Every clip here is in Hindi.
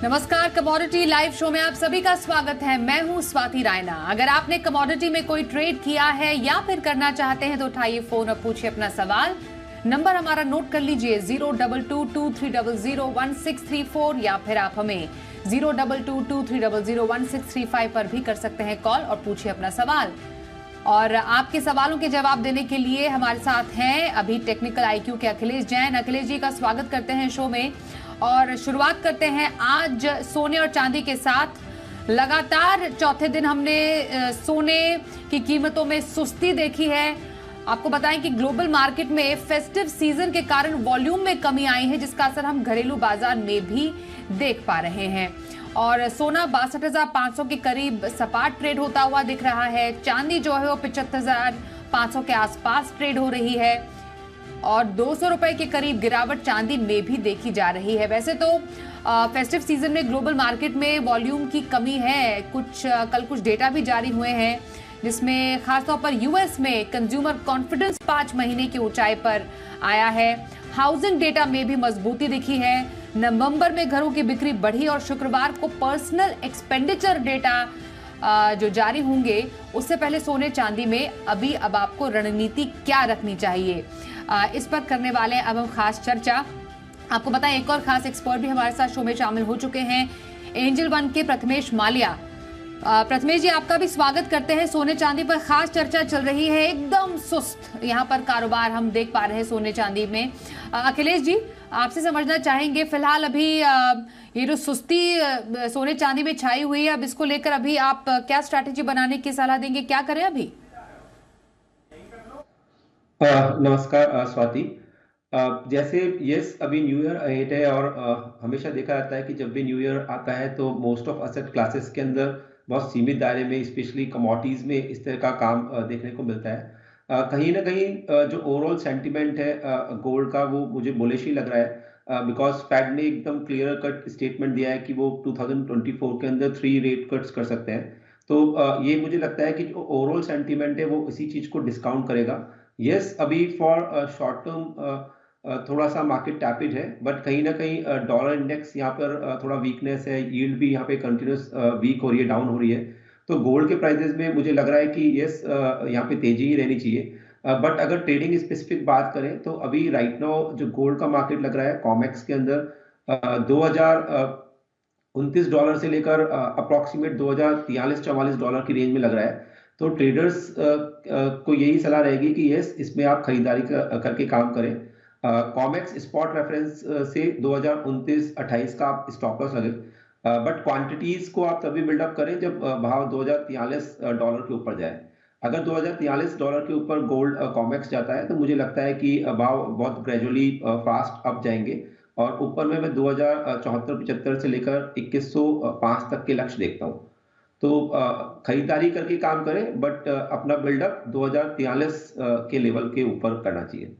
नमस्कार, कमोडिटी लाइव शो में आप सभी का स्वागत है। मैं हूं स्वाति रायना। अगर आपने कमोडिटी में कोई ट्रेड किया है या फिर करना चाहते हैं तो उठाइए फोन और पूछिए अपना सवाल। नंबर हमारा नोट कर लीजिए 0222300164 या फिर आप हमें 0222300165 पर भी कर सकते हैं कॉल और पूछिए अपना सवाल। और आपके सवालों के जवाब देने के लिए हमारे साथ हैं अभी टेक्निकल आईक्यू के अखिलेश जैन। अखिलेश जी का स्वागत करते हैं शो में और शुरुआत करते हैं आज सोने और चांदी के साथ। लगातार चौथे दिन हमने सोने की कीमतों में सुस्ती देखी है। आपको बताएं कि ग्लोबल मार्केट में फेस्टिव सीजन के कारण वॉल्यूम में कमी आई है, जिसका असर हम घरेलू बाजार में भी देख पा रहे हैं। और सोना 62,500 के करीब सपाट ट्रेड होता हुआ दिख रहा है। चांदी जो है वो 75,500 के आसपास ट्रेड हो रही है और 200 रुपए के करीब गिरावट चांदी में भी देखी जा रही है। वैसे तो फेस्टिव सीजन में ग्लोबल मार्केट में वॉल्यूम की कमी है। कल कुछ डेटा भी जारी हुए हैं, जिसमें खासतौर पर यूएस में कंज्यूमर कॉन्फिडेंस 5 महीने की ऊंचाई पर आया है। हाउसिंग डेटा में भी मजबूती दिखी है। नवंबर में घरों की बिक्री बढ़ी और शुक्रवार को पर्सनल एक्सपेंडिचर डेटा जो जारी होंगे, उससे पहले सोने चांदी में अब आपको रणनीति क्या रखनी चाहिए, इस पर करने वाले अब हम खास चर्चा। आपको बताएं एक और खास एक्सपर्ट भी हमारे साथ शो में शामिल हो चुके हैं, एंजल वन के प्रथमेश मालिया। प्रथमेश जी, आपका भी स्वागत करते हैं। सोने चांदी पर खास चर्चा चल रही है। एकदम सुस्त यहाँ पर कारोबार हम देख पा रहे हैं सोने चांदी में। अखिलेश जी, आपसे समझना चाहेंगे, फिलहाल अभी ये जो सुस्ती सोने चांदी में छाई हुई है, अब इसको लेकर अभी आप क्या स्ट्रैटेजी बनाने की सलाह देंगे, क्या करें अभी? नमस्कार स्वाति। जैसे यस, अभी न्यू ईयर अहेड है और हमेशा देखा जाता है कि जब भी न्यू ईयर आता है तो मोस्ट ऑफ असेट क्लासेस के अंदर बहुत सीमित दायरे में, स्पेशली कमोडिटीज में इस तरह का काम देखने को मिलता है। कहीं ना कहीं जो ओवरऑल सेंटिमेंट है गोल्ड का, वो मुझे बुलिश ही लग रहा है, बिकॉज फेड ने एकदम क्लियर कट स्टेटमेंट दिया है कि वो 2024 के अंदर 3 रेट कट्स कर सकते हैं। तो ये मुझे लगता है कि जो ओवरऑल सेंटिमेंट है वो इसी चीज को डिस्काउंट करेगा। यस, अभी फॉर शॉर्ट टर्म थोड़ा सा मार्केट टैपिड है, बट कहीं ना कहीं डॉलर इंडेक्स यहाँ पर थोड़ा वीकनेस है, यील्ड भी यहाँ पे कंटिन्यूस वीक हो रही है, डाउन हो रही है। तो गोल्ड के प्राइसेस में मुझे लग रहा है कि यस, यहाँ पे तेजी ही रहनी चाहिए। बट अगर ट्रेडिंग स्पेसिफिक बात करें तो अभी राइट नाउ जो गोल्ड का मार्केट लग रहा है कॉमेक्स के अंदर $2029 से लेकर अप्रोक्सीमेट $2043-44 की रेंज में लग रहा है। तो ट्रेडर्स को यही सलाह रहेगी कि यस, इसमें आप खरीदारी करके काम करें। कॉमेक्स स्पॉट रेफरेंस से 2029-28 का आप स्टॉप लॉस लगे, बट क्वांटिटीज को आप तभी बिल्डअप करें जब भाव $2043 के ऊपर जाए। अगर $2043 के ऊपर गोल्ड कॉमेक्स जाता है तो मुझे लगता है कि भाव बहुत ग्रेजुअली फास्ट अप जाएंगे और ऊपर में मैं 2074-75 से लेकर 2105 तक के लक्ष्य देखता हूँ। तो खरीदारी करके काम करें, बट अपना बिल्डअप 2043 के लेवल के ऊपर करना चाहिए।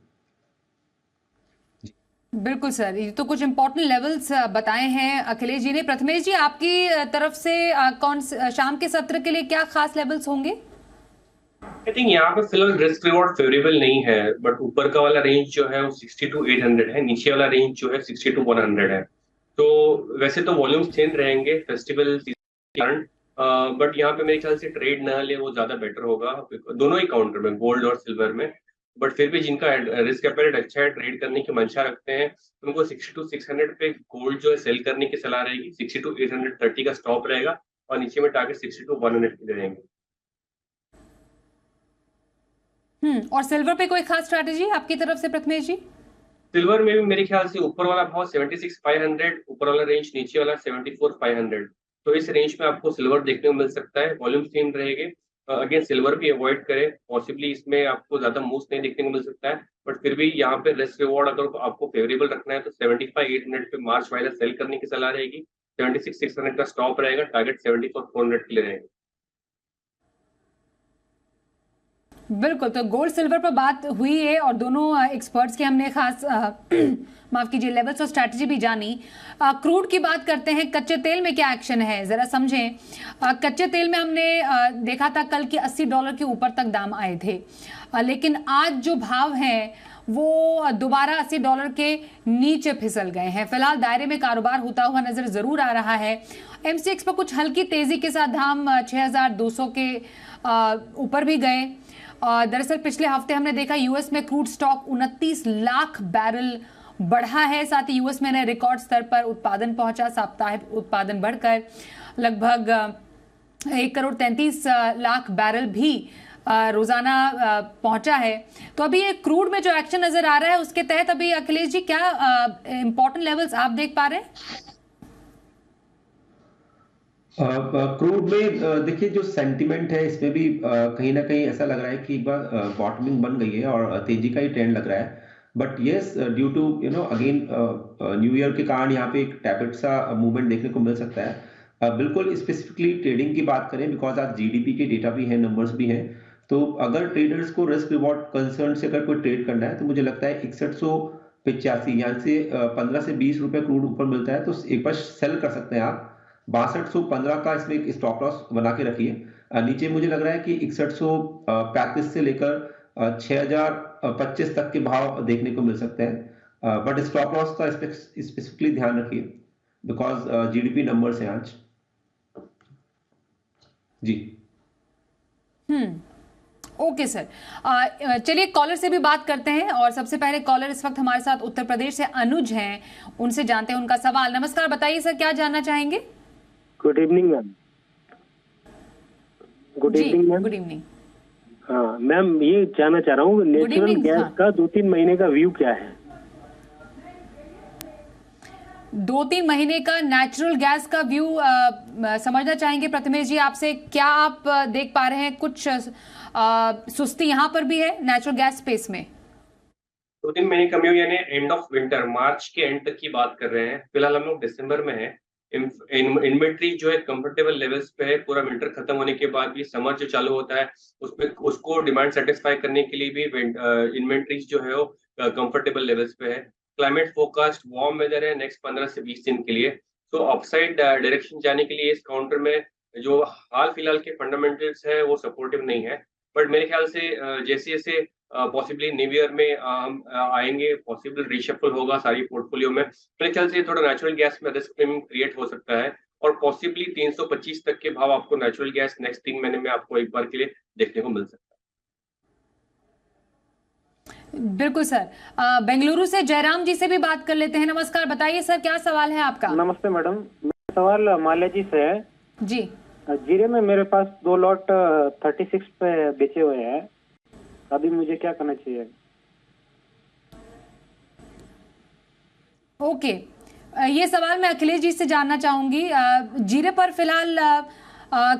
बिल्कुल सर, ये तो कुछ इंपॉर्टेंट लेवल्स बताए हैं अखिलेश जी ने। प्रथमेश जी, आपकी तरफ से शाम के सत्र के लिए क्या खास लेवल्स होंगे? आई थिंक यहाँ पे फिलहाल रिस्क रिवॉर्ड फेवरेबल नहीं है, बट ऊपर का वाला रेंज जो है वो 60 to 800 है, नीचे वाला रेंज जो है 60 to 100 है। तो वैसे तो वॉल्यूम्स थिन रहेंगे फेस्टिवल के कारण, बट यहाँ पे मेरे ख्याल से ट्रेड न ले वो ज्यादा बेटर होगा, दोनों ही काउंटर में, गोल्ड और सिल्वर में। बट फिर भी जिनका रिस्क एपेटाइट अच्छा है, ट्रेड करने की मंशा रखते हैं, उनको 60 to 600 पे गोल्ड जो है सेल करने की सलाह रहेगी। 60 to 830 का स्टॉप रहेगा और नीचे में टारगेट 60 to 100 के लिए रहेंगे। और सिल्वर पे कोई खास स्ट्रैटेजी आपकी तरफ से प्रथमेश जी? सिल्वर में भी मेरे ख्याल से ऊपर वाला भाव 76,500, ऊपर वाला रेंज, नीचे वाला 74,500। तो इस रेंज में आपको सिल्वर देखने को मिल सकता है। वॉल्यूम सेम रहेंगे। अगेन सिल्वर भी अवॉइड करें, पॉसिबली इसमें आपको ज्यादा मूव्स नहीं देखने को मिल सकता है, बट फिर भी यहाँ पे रिस्क रिवॉर्ड अगर आपको फेवरेबल रखना है तो 75,800 पे मार्च वाइला सेल करने की सलाह रहेगी। 76,600 का स्टॉप रहेगा, टारगेट 74,400 के लिए रहेगा। बिल्कुल, तो गोल्ड सिल्वर पर बात हुई है और दोनों एक्सपर्ट्स के हमने खास माफ कीजिए लेवल्स और स्ट्रैटेजी भी जानी। क्रूड की बात करते हैं, कच्चे तेल में क्या एक्शन है जरा समझें। कच्चे तेल में हमने देखा था कल कि $80 के ऊपर तक दाम आए थे, लेकिन आज जो भाव है वो दोबारा $80 के नीचे फिसल गए हैं। फिलहाल दायरे में कारोबार होता हुआ नजर जरूर आ रहा है। MCX पर कुछ हल्की तेजी के साथ दाम 6200 के ऊपर भी गए। दरअसल पिछले हफ्ते हमने देखा यूएस में क्रूड स्टॉक 29 लाख बैरल बढ़ा है। साथ ही यूएस में नए रिकॉर्ड स्तर पर उत्पादन पहुंचा। साप्ताहिक उत्पादन बढ़कर लगभग 1,33,00,000 बैरल भी रोजाना पहुंचा है। तो अभी ये क्रूड में जो एक्शन नजर आ रहा है उसके तहत अभी अखिलेश जी क्या इंपॉर्टेंट लेवल्स आप देख पा रहे हैं? क्रूड में देखिए जो सेंटिमेंट है इसमें भी कहीं ना कहीं ऐसा लग रहा है कि एक बार बॉटमिंग बन गई है और तेजी का ही ट्रेंड लग रहा है। But yes, due to again new year के कारण यहाँ पे एक टैपेट सा मूवमेंट देखने को मिल सकता है। बिल्कुल स्पेसिफिकली ट्रेडिंग की बात करें, बिकॉज आज जीडीपी के डेटा भी है, नंबर्स भी हैं, तो अगर ट्रेडर्स को रिस्क रिवॉर्ड कंसर्न से अगर कोई ट्रेड करना है तो मुझे लगता है 6185 यहाँ से 15 से 20 रुपए क्रूड ऊपर मिलता है तो एक बार सेल कर सकते हैं आप। 6215 का इसमें एक स्टॉप लॉस बना के रखिए। नीचे मुझे लग रहा है कि 6135 से लेकर 6025 तक के भाव देखने को मिल सकते हैं। बट स्टॉप लॉस का स्पेसिफिकली ध्यान रखिए बिकॉज जीडीपी नंबर्स हैं आज जी। ओके सर, चलिए कॉलर से भी बात करते हैं और सबसे पहले कॉलर इस वक्त हमारे साथ उत्तर प्रदेश से अनुज हैं, उनसे जानते हैं उनका सवाल। नमस्कार, बताइए सर क्या जानना चाहेंगे? Good evening ma'am. Good evening ma'am. Good evening. हाँ मैम, ये जानना चाह रहा हूँ नेचुरल गैस का 2-3 महीने का व्यू क्या है? 2-3 महीने का नेचुरल गैस का व्यू समझना चाहेंगे प्रथमेश जी आपसे। क्या आप देख पा रहे हैं कुछ सुस्ती यहाँ पर भी है नेचुरल गैस स्पेस में? 2-3 महीने का व्यू यानी एंड ऑफ विंटर, मार्च के एंड तक की बात कर रहे हैं। फिलहाल हम लोग दिसंबर में है। इन्वेंट्री जो है कंफर्टेबल लेवल्स पे है। पूरा विंटर खत्म होने के बाद भी समर जो चालू होता है उसमें उसको डिमांड सेटिस्फाई करने के लिए भी इन्वेंट्रीज जो है वो कंफर्टेबल लेवल्स पे है। क्लाइमेट फोरकास्ट वार्म वेदर है नेक्स्ट 15 से 20 दिन के लिए। तो अपसाइड डायरेक्शन जाने के लिए इस काउंटर में जो हाल फिलहाल के फंडामेंटल्स है वो सपोर्टिव नहीं है। बट मेरे ख्याल से जैसे जैसे पॉसिबली न्यू ईयर में हम आएंगे, पॉसिबल रीशफल होगा सारी पोर्टफोलियो में, मेरे ख्याल से थोड़ा नेचुरल गैस में रिस्क प्रीमियम क्रिएट हो सकता है और पॉसिबली 325 तक के भाव आपको नेचुरल गैस नेक्स्ट 3 महीने में आपको एक बार के लिए देखने को मिल सकता है। बिल्कुल सर। बेंगलुरु से जयराम जी से भी बात कर लेते हैं। नमस्कार, बताइए सर क्या सवाल है आपका? नमस्ते मैडम, मेरा सवाल माल्या जी से है जी। जीरे में मेरे पास 2 लॉट 36 पे बेचे हुए हैं, अभी मुझे क्या करना चाहिए? ओके, ये सवाल मैं अखिलेश जी से जानना चाहूंगी। जीरे पर फिलहाल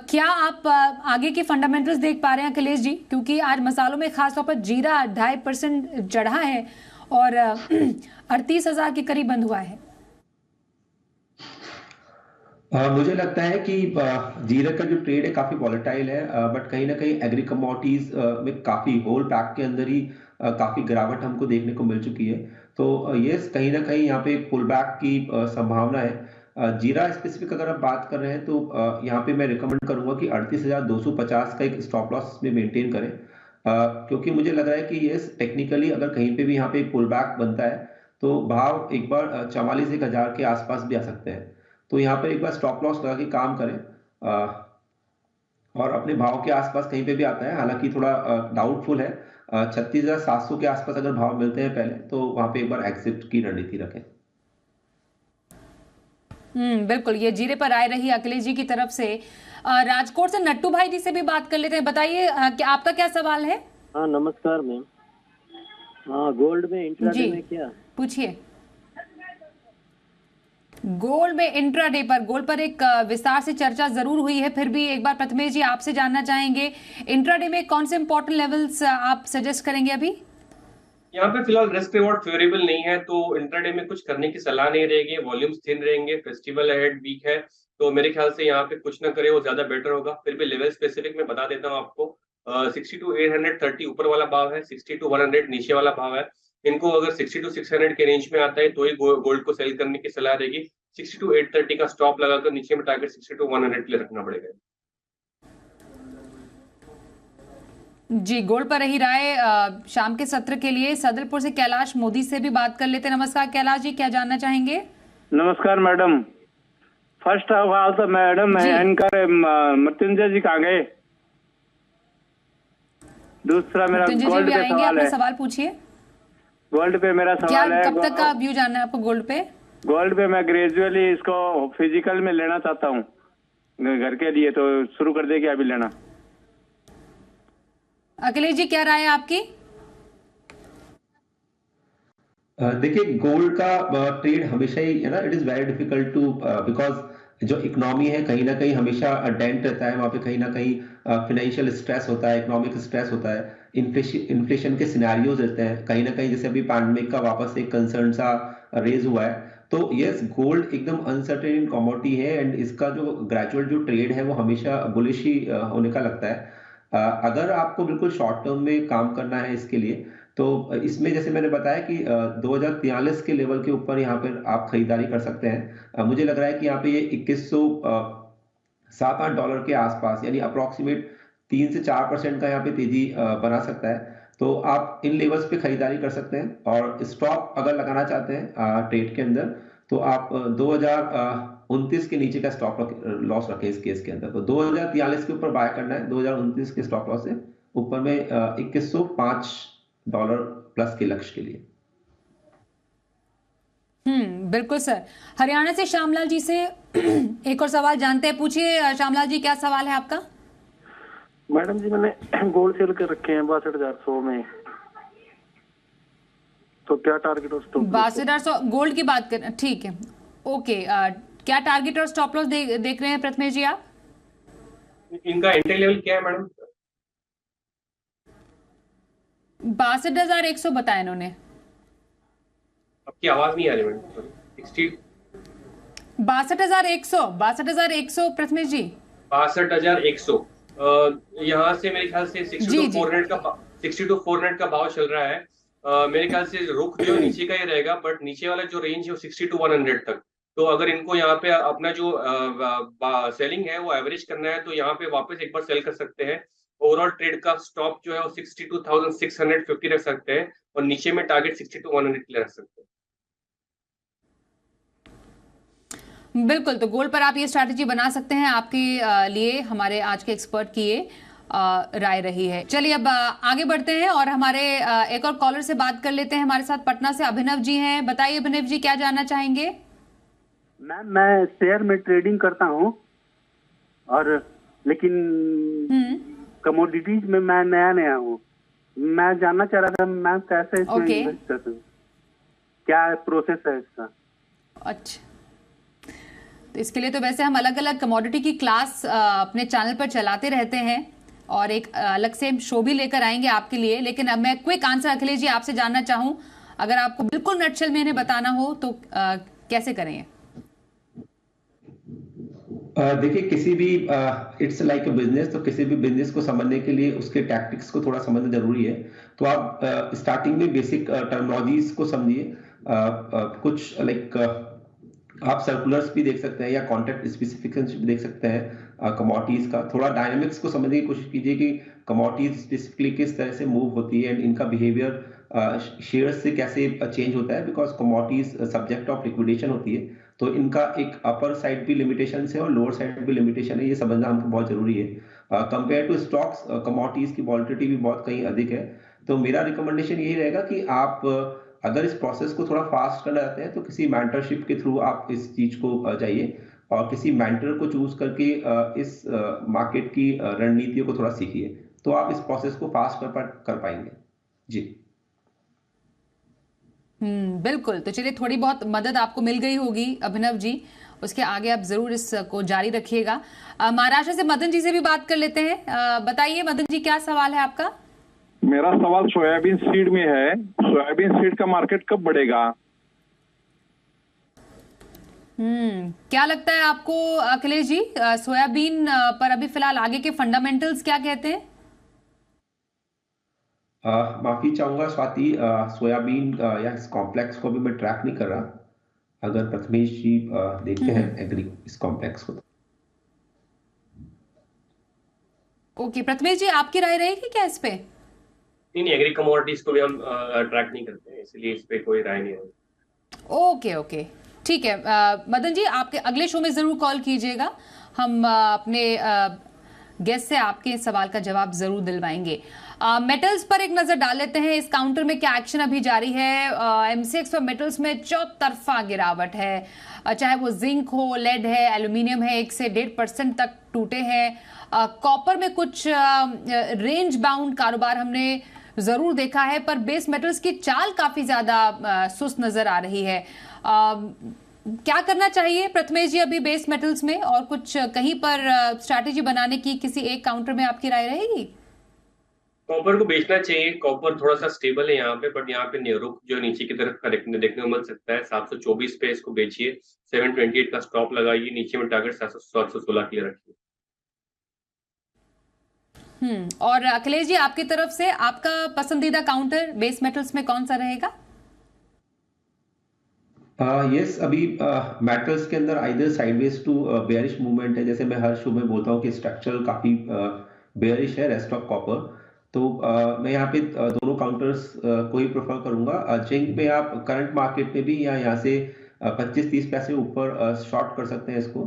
क्या आप आगे के फंडामेंटल्स देख पा रहे हैं अखिलेश जी? क्योंकि आज मसालों में खासतौर पर जीरा 2.5% चढ़ा है और 38,000 के करीब बंद हुआ है। मुझे लगता है कि जीरा का जो ट्रेड है काफी वॉलेटाइल है, बट कहीं ना कहीं एग्री कमोडिटीज में काफी होल पैक के अंदर ही काफी गिरावट हमको देखने को मिल चुकी है। तो ये कहीं ना कहीं यहाँ पे पुल बैक की संभावना है। जीरा स्पेसिफिक अगर आप बात कर रहे हैं तो यहाँ पे मैं रिकमेंड करूंगा कि 38,250 का एक स्टॉप लॉस में मेंटेन करें, क्योंकि मुझे लग रहा है कि ये टेक्निकली अगर कहीं पे भी यहाँ पे पुल बैक बनता है तो भाव एक बार 44,000 के आसपास भी आ सकते हैं। तो यहाँ पर एक बार स्टॉप लॉस लगा के काम करें और अपने भाव के आसपास कहीं पे भी आता है, हालांकि थोड़ा डाउटफुल है। 36,700 के आसपास अगर भाव मिलते हैं पहले तो वहां पे एक बार एग्जिट की रणनीति रखें। बिल्कुल, ये जीरे पर आए रही अखिलेश जी की तरफ से। राजकोट से नट्टू भाई जी से भी बात कर लेते हैं। बताइए कि आपका क्या सवाल है? हाँ नमस्कार मैम। हाँ, गोल्ड में इंट्राडे में क्या पूछिए। गोल्ड में इंट्राडे पर, गोल्ड पर एक विस्तार से चर्चा जरूर हुई है, फिर भी एक बार प्रथमेश जी आपसे जानना चाहेंगे इंट्राडे में कौन से इंपॉर्टेंट लेवल्स आप सजेस्ट करेंगे अभी? यहाँ पे फिलहाल रिस्क रिवॉर्ड फेवरेबल नहीं है तो इंट्राडे में कुछ करने की सलाह नहीं रहेगी। वॉल्यूम्स थिन रहेंगे, फेस्टिवल अहेड वीक है, तो मेरे ख्याल से यहाँ पे कुछ ना करे वो ज्यादा बेटर होगा। फिर भी लेवल स्पेसिफिक में बता देता हूँ आपको। 62,830 ऊपर वाला भाव है, 62,100 नीचे वाला भाव है। इनको अगर 62,600 के रेंज में आता है तो ही गोल्ड को सेल करने की सलाह रहेगी। 62,830 का स्टॉप लगाकर नीचे में टारगेट 62,100 के लिए रखना पड़ेगा। जी, गोल्ड पर रही राय शाम के सत्र के लिए सदलपुर से कैलाश मोदी से भी बात कर लेते हैं। नमस्कार कैलाश जी, क्या जानना चाहेंगे? नमस्कार मैडम। फर्स्ट ऑफ ऑल तो मैडम जी। एंकर मृत्युंजय जी कहाँ गए? दूसरा मेरा मृत्युंजय जी गोल्ड भी पे आएंगे, सवाल अपना है। सवाल पूछिए। गोल्ड पे मेरा क्या सवाल है। कब तक का व्यू जानना है आपको गोल्ड पे? गोल्ड पे मैं ग्रेजुअली इसको फिजिकल में लेना चाहता हूँ घर के लिए, तो शुरू कर दे क्या अभी लेना? अखिलेश जी, क्या राय है आपकी? देखिए, गोल्ड का ट्रेड हमेशा ही है ना, it is very difficult to, because जो इकोनॉमी है कहीं ना कहीं हमेशा डेंट रहता है वहाँ पे, कहीं ना कहीं फाइनेंशियल स्ट्रेस होता है, इकोनॉमिक स्ट्रेस होता है, इन्फ्लेशन के सिनेरियोज रहते हैं कहीं ना कहीं, जैसे अभी पैंडेमिक का वापस एक कंसर्न सा रेज हुआ है। तो यस, गोल्ड एकदम अनसर्टेन कमोडिटी है एंड इसका जो ग्रेजुअल जो ट्रेड है वो हमेशा बुलिश ही होने का लगता है। अगर आपको बिल्कुल शॉर्ट टर्म में काम करना है इसके लिए, तो इसमें जैसे मैंने बताया कि 2043 के लेवल के ऊपर यहाँ पर आप खरीदारी कर सकते हैं। मुझे लग रहा है कि यहाँ पे ये 2107-8 डॉलर के आसपास, यानी अप्रोक्सीमेट 3 से 4% का यहाँ पे तेजी बना सकता है। तो आप इन लेवल्स पे खरीदारी कर सकते हैं, और स्टॉप अगर लगाना चाहते हैं ट्रेड के अंदर, तो आप 2029 के नीचे का स्टॉप लॉस रखें इस केस के अंदर। तो 2043 के ऊपर बाय करना है, 2029 के स्टॉप लॉस से ऊपर में 2105 डॉलर प्लस के लक्ष्य के लिए। बिल्कुल सर। हरियाणा से श्यामलाल जी से एक और सवाल जानते हैं, पूछिए श्यामलाल जी, क्या सवाल है आपका? मैडम जी, मैंने गोल्ड सेल कर रखे हैं 62,100 में, तो क्या टारगेट और स्टॉप? 62,100 गोल्ड की बात कर, ठीक है, ओके। क्या टारगेट और स्टॉप लॉस देख रहे हैं प्रथमेश जी आप? इनका एंट्री लेवल क्या है मैडम? 62,100 बताया इन्होंने। आपकी आवाज नहीं आ रही मैडम। 62,100 प्रथमेश जी। 62,100। यहाँ से मेरे ख्याल से 62,400 का भाव चल रहा है। मेरे ख्याल से रुख जो नीचे का ही रहेगा, बट नीचे वाला जो रेंज है वो 62,100 तक। तो अगर इनको यहाँ पे अपना जो सेलिंग है वो एवरेज करना है, तो यहाँ पे वापस एक बार सेल कर सकते हैं। ओवरऑल ट्रेड का स्टॉप जो है वो 62,650 रख सकते हैं, और नीचे में टारगेट 62,100 के लिए रख सकते हैं। बिल्कुल, तो गोल्ड पर आप ये स्ट्रैटेजी बना सकते हैं। आपके लिए हमारे आज के एक्सपर्ट की ये राय रही है। चलिए अब आगे बढ़ते हैं और हमारे एक और कॉलर से बात कर लेते हैं। हमारे साथ पटना से अभिनव जी हैं। बताइए अभिनव जी, क्या जानना चाहेंगे? मैम, मैं शेयर में ट्रेडिंग करता हूँ, और लेकिन कमोडिटीज में मैं नया हूँ। मैं जानना चाह रहा था मैम, कैसे इसमें इन्वेस्ट कर सकूं? क्या प्रोसेस है इसका? अच्छा, तो इसके लिए तो वैसे हम अलग अलग कमोडिटी की क्लास अपने चैनल पर चलाते रहते हैं, और एक अलग से शो भी लेकर आएंगे आपके लिए। लेकिन अब मैं क्विक आंसर अखिलेश जी आपसे जानना चाहूं, अगर आपको बिल्कुल नटशेल में इन्हें बताना हो तो कैसे करें? देखिए, किसी भी इट्स लाइक अ बिजनेस, तो किसी भी बिजनेस को समझने के लिए उसके टैक्टिक्स को थोड़ा समझना जरूरी है। तो आप स्टार्टिंग में बेसिक टर्मिनोलॉजीज को समझिए। कुछ लाइक आप सर्कुलर्स भी देख सकते हैं या कॉन्ट्रैक्ट स्पेसिफिकेशंस भी देख सकते हैं कमोडिटीज का। थोड़ा डायनामिक्स को समझने की कोशिश कीजिए कि कमोडिटीज स्पेसिफिकली किस तरह से मूव होती है एंड इनका बिहेवियर शेयर्स से कैसे चेंज होता है, because commodities subject of liquidation होती है। तो इनका एक अपर साइड भी लिमिटेशन है और लोअर साइड भी लिमिटेशन है, ये समझना हमको बहुत जरूरी है। कंपेयर टू स्टॉक्स, कमोडिटीज की वॉलिटिलिटी भी बहुत कहीं अधिक है। तो मेरा रिकमेंडेशन यही रहेगा कि आप अगर इस प्रोसेस को थोड़ा फास्ट करना चाहते हैं, तो किसी मेंटरशिप के थ्रू आप इस चीज को जाइए, और किसी मेंटर को चूज करके इस मार्केट की रणनीतियों को थोड़ा सीखिए, तो आप इस प्रोसेस को फास्ट कर पाएंगे। जी बिल्कुल। तो चलिए, थोड़ी बहुत मदद आपको मिल गई होगी अभिनव जी, उसके आगे आप जरूर इसको जारी रखिएगा। महाराष्ट्र से मदन जी से भी बात कर लेते हैं। बताइए मदन जी, क्या सवाल है आपका? मेरा सवाल सोयाबीन सीड में है। सोयाबीन सीड का मार्केट कब बढ़ेगा? क्या लगता है आपको अखिलेश जी, सोयाबीन पर अभी फिलहाल आगे के फंडामेंटल्स क्या कहते हैं? माफी चाहूंगा स्वाति, सोयाबीन या इस कॉम्प्लेक्स को भी मैं ट्रैक नहीं कर रहा। अगर प्रथमेश जी देखते हैं एग्री इस कॉम्प्लेक्स को। ओके, प्रथमेश जी आपकी राय रहेगी क्या इस पे? नहीं, एग्री कमोडिटीज को भी हम ट्रैक नहीं करते हैं, इसलिए इस पे कोई राय नहीं है। ओके ओके, ठीक है। मदन जी आपके अगले शो में जरूर कॉल कीजिएगा, हम अपने गेस्ट से आपके सवाल का जवाब जरूर दिलवाएंगे। मेटल्स पर एक नजर डाल लेते हैं, इस काउंटर में क्या एक्शन अभी जारी है। एमसीएक्स पर मेटल्स में चौतरफा गिरावट है, चाहे वो जिंक हो, लेड है, एल्यूमिनियम है, 1 से 1.5% तक टूटे हैं। कॉपर में कुछ रेंज बाउंड कारोबार हमने जरूर देखा है, पर बेस मेटल्स की चाल काफी ज्यादा सुस्त नजर आ रही है। क्या करना चाहिए प्रथमेश जी अभी बेस मेटल्स में, और कुछ कहीं पर स्ट्रैटेजी बनाने की किसी एक काउंटर में आपकी राय रहेगी? कॉपर को बेचना चाहिए, कॉपर थोड़ा सा स्टेबल है यहाँ पे, बट यहाँ पे रुख जो नीचे की तरफ का देखने को मिल सकता है। 724 पे इसको बेचिए, 728 का स्टॉप लगाइए, नीचे में टारगेट 716 के लिए रखिए। और अखिलेश जी आपकी तरफ से आपका पसंदीदा काउंटर बेस मेटल्स में कौन सा रहेगा? यस, अभी मेटल्स के अंदर either sideways to bearish movement है, जैसे मैं हर शो में बोलता हूँ कि स्ट्रक्चरल काफी बेयरिश है रेस्ट ऑफ कॉपर। तो मैं यहाँ पे दोनों काउंटर्स को ही प्रेफर करूंगा। जिंक में आप करंट मार्केट में भी यहाँ से 25-30 पैसे ऊपर शॉर्ट कर सकते हैं इसको।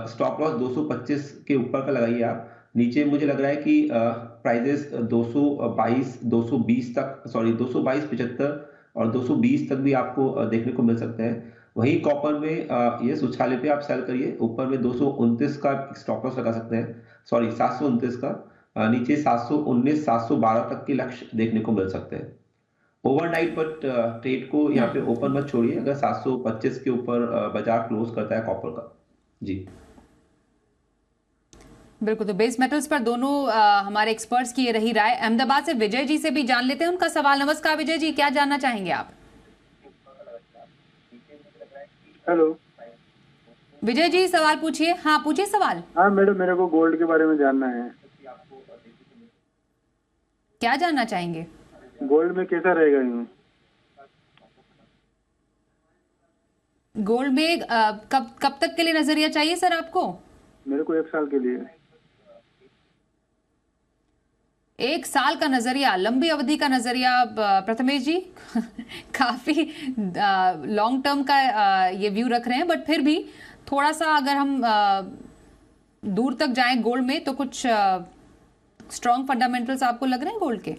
स्टॉप लॉस 225 के ऊपर का लगाइए आप। नीचे मुझे लग रहा है कि प्राइजेस 222 220 तक, सॉरी 222.75 और 220 तक भी आपको देखने को मिल सकते हैं। वहीं कॉपर में ये उछाले पे आप सेल करिए, ऊपर में 229 का स्टॉप लॉस लगा सकते हैं, सॉरी 729 का। नीचे 719 712 तक के लक्ष्य देखने को मिल सकते हैं। ओवरनाइट बट ट्रेड को यहाँ पे ओपन मत छोड़िए अगर 725 के ऊपर बाजार क्लोज करता है कॉपर का। जी बिल्कुल, तो बेस मेटल्स पर दोनों हमारे एक्सपर्ट्स की ये रही राय। अहमदाबाद से विजय जी से भी जान लेते हैं उनका सवाल। नमस्कार विजय जी, क्या जानना चाहेंगे आप? हेलो विजय जी सवाल पूछिए। हाँ पूछिए सवाल। हाँ मैडम, मेरे को गोल्ड के बारे में जानना है। क्या जानना चाहेंगे? गोल्ड में कैसा रहेगा यूं? गोल्ड में कब तक के लिए नजरिया चाहिए सर आपको? मेरे को 1 साल के लिए। 1 साल का नजरिया, लंबी अवधि का नजरिया प्रथमेश जी काफी लॉन्ग टर्म का ये व्यू रख रहे हैं, बट फिर भी थोड़ा सा अगर हम दूर तक जाएं गोल्ड में तो कुछ स्ट्रॉन्ग फंडामेंटल्स आपको लग रहे हैं गोल्ड के?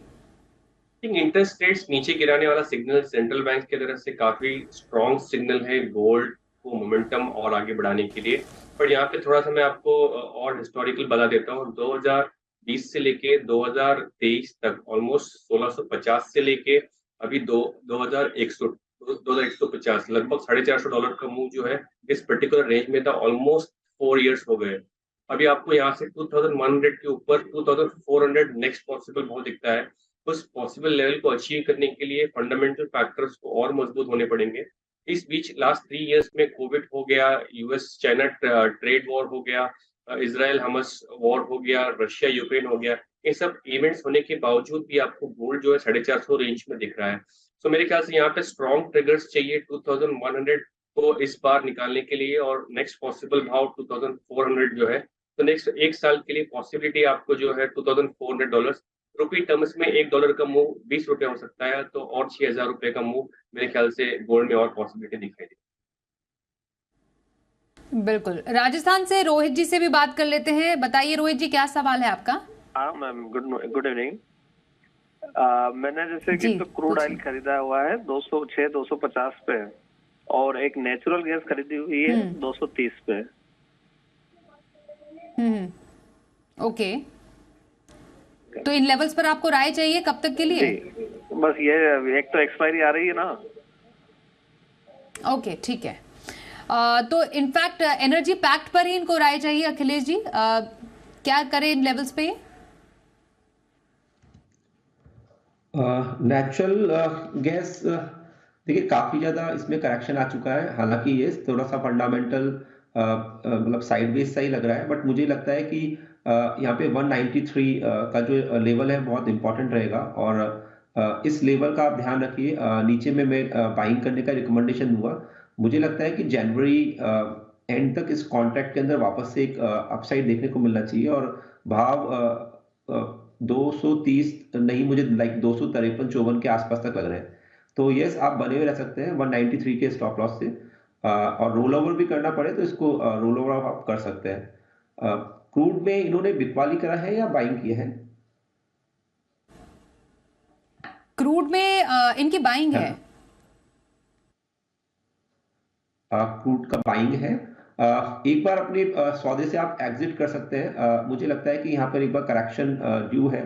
इंटरेस्ट रेट्स नीचे गिराने वाला सिग्नल सेंट्रल बैंक की तरफ से काफी स्ट्रॉन्ग सिग्नल है गोल्ड को मोमेंटम और आगे बढ़ाने के लिए। पर यहाँ पे थोड़ा सा मैं आपको और हिस्टोरिकल बता देता हूँ। 2020 से लेके 2023 तक ऑलमोस्ट 1650 से लेके अभी 2150 लगभग $450 का मूव जो है इस पर्टिकुलर रेंज में था। ऑलमोस्ट 4 इयर्स हो गए। अभी आपको यहाँ से 2100 के ऊपर 2400 नेक्स्ट पॉसिबल बहुत दिखता है। उस पॉसिबल लेवल को अचीव करने के लिए फंडामेंटल फैक्टर्स को और मजबूत होने पड़ेंगे। इस बीच लास्ट 3 इयर्स में कोविड हो गया, यूएस चाइना ट्रेड वॉर हो गया, इजराइल हमस वॉर हो गया, रशिया यूक्रेन हो गया। ये सब इवेंट्स होने के बावजूद भी आपको गोल्ड जो है 450 रेंज में दिख रहा है। सो मेरे ख्याल से यहाँ पे स्ट्रॉन्ग ट्रिगर्स चाहिए 2100 को इस बार निकालने के लिए, और नेक्स्ट पॉसिबल भाव 2400 जो है। तो नेक्स्ट 1 साल के लिए पॉसिबिलिटी आपको जो है $2400 रुपी टर्म्स में $1 का मूव 20 रुपए हो सकता है, तो और 6000 रुपए का मूव मेरे ख्याल से गोल्ड में और पॉसिबिलिटी दिखाई दी। बिल्कुल, राजस्थान से रोहित जी से भी बात कर लेते हैं। बताइए रोहित जी, क्या सवाल है आपका? हाँ मैम, गुड इवनिंग। मैंने जैसे कि तो क्रूड ऑयल खरीदा हुआ है 206 250 पे, और एक नेचुरल गैस खरीदी हुई है 230 पे। ओके, तो इन लेवल्स पर आपको राय चाहिए कब तक के लिए? बस ये एक तो एक्सपायरी आ रही है ना। ओके ठीक है। तो इनफैक्ट एनर्जी पैक्ट पर ही इनको राय चाहिए अखिलेश जी, क्या करें इन लेवल्स पे? नेचुरल गैस देखिए काफी ज्यादा इसमें करेक्शन आ चुका है। हालांकि ये थोड़ा सा फंडामेंटल मतलब साइडवेज सा ही लग रहा है, बट मुझे लगता है कि यहाँ पे 193 का जो लेवल है बहुत इंपॉर्टेंट रहेगा, और इस लेवल का आप ध्यान रखिए। नीचे में मैं बाइंग करने का रिकमेंडेशन दूंगा। मुझे लगता है कि जनवरी एंड तक इस कॉन्ट्रैक्ट के अंदर वापस से एक अपसाइड देखने को मिलना चाहिए, और भाव 230 नहीं, मुझे लाइक 253-54 के आसपास तक लग रहे हैं। तो यस, आप बने हुए रह सकते हैं 193 के स्टॉप लॉस से, और रोल ओवर भी करना पड़े तो इसको रोल ओवर आप कर सकते हैं। क्रूड में इन्होंने बिकवाली करा है या बाइंग किया है? क्रूड में इनकी बाइंग है। क्रूड का बाइंग है। एक बार अपने सौदे से आप एग्जिट कर सकते हैं। मुझे लगता है कि यहाँ पर एक बार करेक्शन ड्यू है।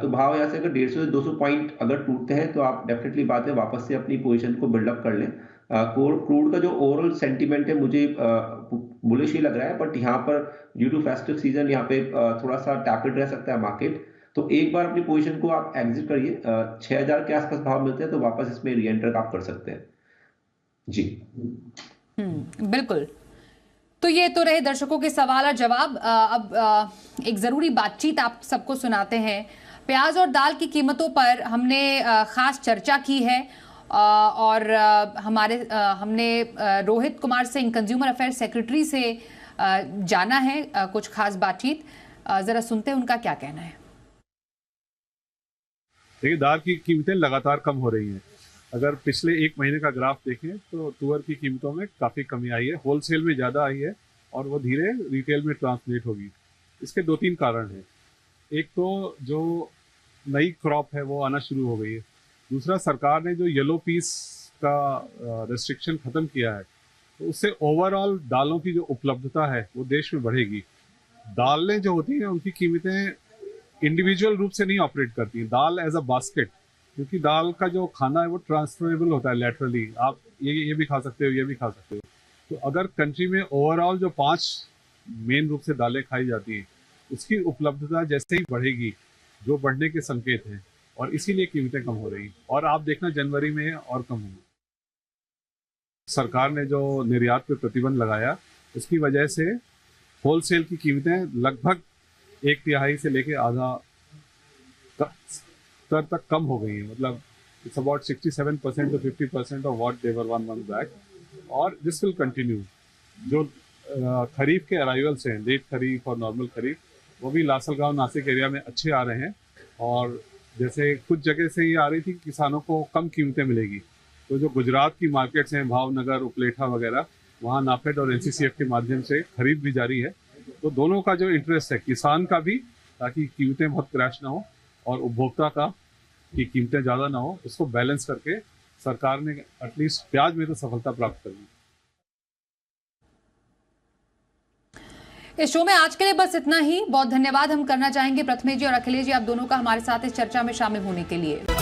तो भाव यहाँ से अगर 150 से 200 पॉइंट अगर टूटते हैं तो आप डेफिनेटली बात है वापस से अपनी पोजीशन को बिल्डअप कर लें। क्रूड का जो ओवरऑल सेंटीमेंट है मुझे बुलिश ही लग रहा है, बट यहाँ पर ड्यू टू फेस्टिव सीजन यहाँ पे थोड़ा सा टैपिड रह सकता है मार्केट। तो एक बार अपनी पोजीशन को आप एग्जिट करिए। 6000 के आसपास भाव मिलते हैं तो वापस इसमें री एंटर आप कर सकते हैं जी। बिल्कुल। तो ये तो रहे दर्शकों के सवाल और जवाब। अब एक जरूरी बातचीत आप सबको सुनाते हैं। प्याज और दाल की कीमतों पर हमने खास चर्चा की है, और हमने Rohit Kumar Singh consumer affair secretary से जाना है कुछ खास बातचीत। जरा सुनते हैं उनका क्या कहना है। देखिए, दाल की कीमतें लगातार कम हो रही हैं। अगर पिछले एक महीने का ग्राफ देखें तो तुअर की कीमतों में काफ़ी कमी आई है, होलसेल में ज़्यादा आई है और वो धीरे रिटेल में ट्रांसलेट होगी। इसके 2-3 कारण हैं। एक तो जो नई क्रॉप है वो आना शुरू हो गई है। दूसरा, सरकार ने जो येलो पीस का रेस्ट्रिक्शन ख़त्म किया है तो उससे ओवरऑल दालों की जो उपलब्धता है वो देश में बढ़ेगी। दालें जो होती हैं उनकी कीमतें इंडिविजुअल रूप से नहीं ऑपरेट करती। दाल एज अ बास्केट, क्योंकि दाल का जो खाना है वो ट्रांसफरेबल होता है लैटरली। आप ये भी खा सकते हो, ये भी खा सकते हो। तो अगर कंट्री में ओवरऑल जो 5 मेन रूप से दालें खाई जाती हैं उसकी उपलब्धता जैसे ही बढ़ेगी, जो बढ़ने के संकेत हैं, और इसीलिए कीमतें कम हो रही। और आप देखना जनवरी में और कम होंगी। सरकार ने जो निर्यात पे प्रतिबंध लगाया उसकी वजह से होलसेल की कीमतें लगभग 1/3 से लेके आधा स्तर तक कम हो गई है। मतलब it's about 67% to 50% of what they were 1 month back, और दिस विल कंटिन्यू। जो खरीफ के अराइवल्स हैं, लेट खरीफ और नॉर्मल खरीफ, वो भी लासलगांव नासिक एरिया में अच्छे आ रहे हैं। और जैसे कुछ जगह से ये आ रही थी कि किसानों को कम कीमतें मिलेगी, तो जो गुजरात की मार्केट्स हैं, भावनगर, उपलेठा वगैरह, वहाँ नाफेड और NCCF के माध्यम से खरीद भी जारी है। तो दोनों का जो इंटरेस्ट है, किसान का भी ताकि कीमतें बहुत क्रैश ना हो, और उपभोक्ता का कि कीमतें ज़्यादा ना हो, उसको बैलेंस करके सरकार ने एटलीस्ट प्याज में तो सफलता प्राप्त कर ली। इस शो में आज के लिए बस इतना ही। बहुत धन्यवाद हम करना चाहेंगे प्रथमेश जी और अखिलेश जी, आप दोनों का हमारे साथ इस चर्चा में शामिल होने के लिए।